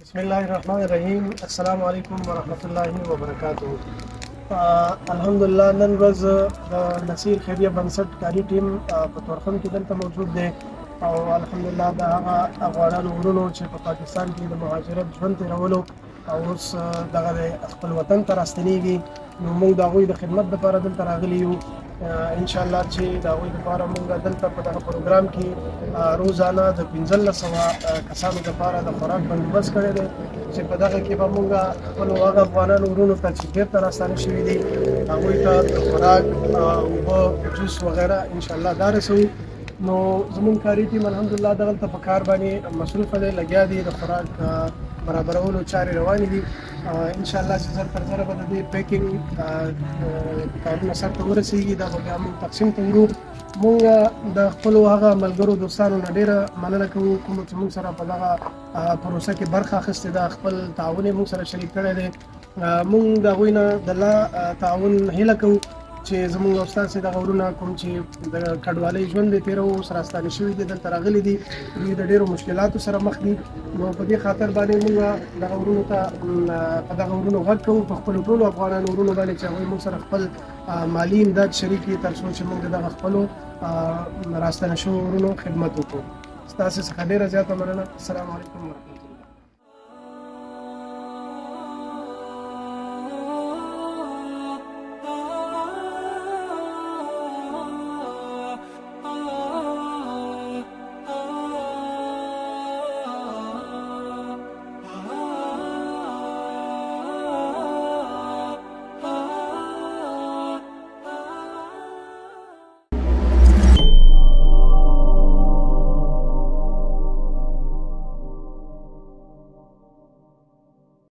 بسم الله الرحمن الرحیم. السلام علیکم ورحمت الله وبرکاتہ. الحمدلله نن ورځ د نصیر خیریه بنسټ کاري ټیم په تورخم کې دلته موجود دی او الحمدلله د هغه افغانانو ورونو چې په پاکستان کې د مهاجرت ژوند تېرولو او اوس دغه خپل وطن ته راستنېږي، نو موږ د هغوی د خدمت لپاره دلته راغلي یو. انشاءالله چې د هغوی لپاره موږ دلته په دغه پروګرام کې روزانه د 1500 کسانو لپاره د خوراک بندوبست کړی دی چې په دغه کې به موږ خپلو هغه افغانانو ورونو ته چې بېرته راستانه شوي دي هغوی ته د خوراک، اوبه، جوس وغیره انشاءالله دا رسوو. نو زموږ کاري ټیم الحمدلله دغلته په کار باندې مصروفه دی، لګیا دي، د خوراک برابرولو چارې روانې دي. انشاءالله چې زر تر زره به د دې پیکینګ کارونه سرته ورسېږي، دا به بیا موږ تقسیم ته ورو. موږ د خپلو هغه ملګرو دوستانو نه ډېره مننه کوو کومو چې موږ سره په دغه پروسه کې برخه اخیستې ده، خپل تعاون یې موږ سره شریک کړی دی. موږ د هغوی نه د لا تعاون هیله کوو چې زموږ او ستاسې دغه ورونه کوم چې د کډوالۍ ژوند یې تېروو، اوس راستانه شوي دي، دلته راغلي دي، دوی د ډېرو مشکلاتو سره مخ دي. نو په دې خاطر باندې موږ دغه ورونو ته په دغه ورونو غږ کوو، په خپلو ټولو افغانانو ورونو باندې چې هغوی موږ سره خپل مالي امداد شریک کړي تر څو چې موږ دغه خپلو راستانه شوو ورونو خدمت وکړو. ستاسې څخه ډېره زیاته مننه. السلام علیکم ورحمة الله.